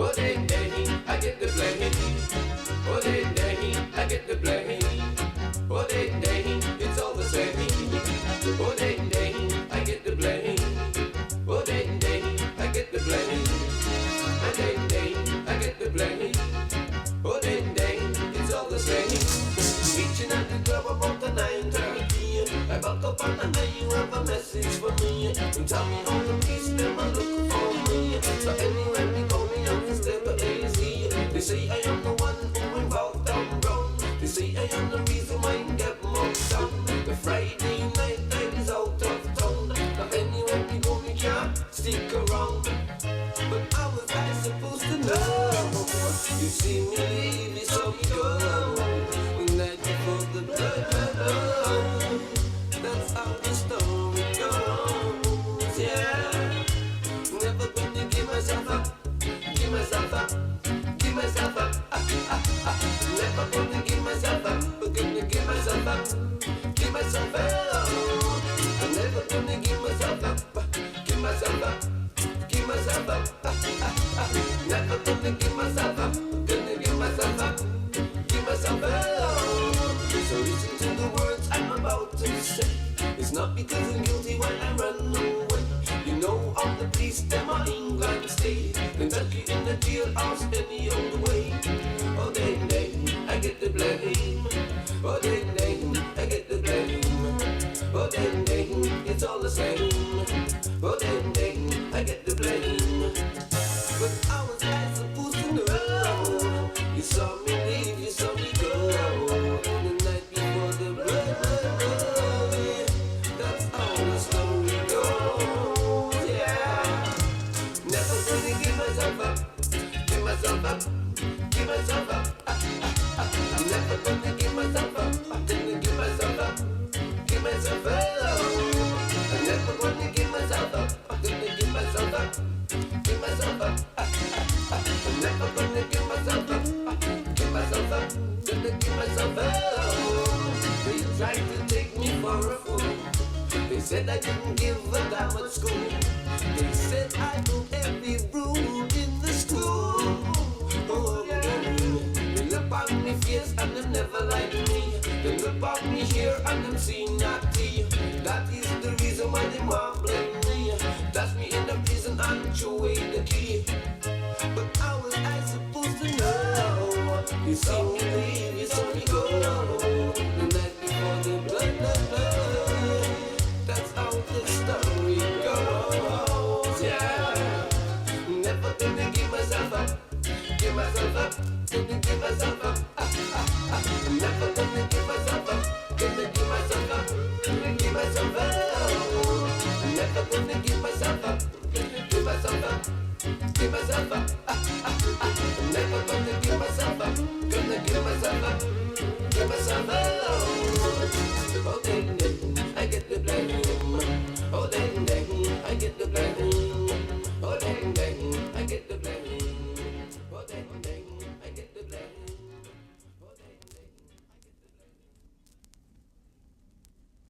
Oh, day, I get the blame. Oh, day, I get the blame. Oh, day, it's all the same. Oh, day, I get the blame. Oh, day, I get the blame. Oh, day, I get the blame. Oh, day, it's all the same. Reaching out the club about the 9:30. I buck up on the night, you have a message for me. You tell me all the peace, them are looking for me. So anywhere we go, me have to step easy. They say I am the one who involved down wrong. They say I am the reason why I get moved down. The Friday night is out of town. Now anywhere we go, we can't stick around. But how was I supposed to know? You see me leave, you saw me go. The night before the blood. That's how the story goes, yeah. Never gonna give myself up, give myself up, give myself up. Never gonna give myself up, but gonna give myself up, give myself up. I'm never gonna give myself up, give myself up, give myself up. Never gonna give myself up, gonna give myself up, give myself up. So listen to the words I'm about to say. It's not because I'm guilty when I run away. You know all the police, them are England state. Kentucky in the jailhouse any old way. Oh, day, I get the blame. Oh, day, I get the blame. Oh, day, it's all the same. Oh, day, I get the blame. But how was I supposed to know? You saw me leave, you saw me go. The night before the blood. That's how the story goes, yeah. Never gonna give myself up, give myself up, give myself up. I'm never gonna give myself up, I'm gonna give myself up, give myself up. I'm never gonna give myself up, I'm gonna give myself up, give myself up. I'm never gonna give myself up, give myself up, gonna give myself up. They tried to take me for a fool. They said I didn't give a damn at school. They said I broke every rule in the school. Oh, they look on me face and them never like me. They look on me here and them see naughty. That is the reason why they want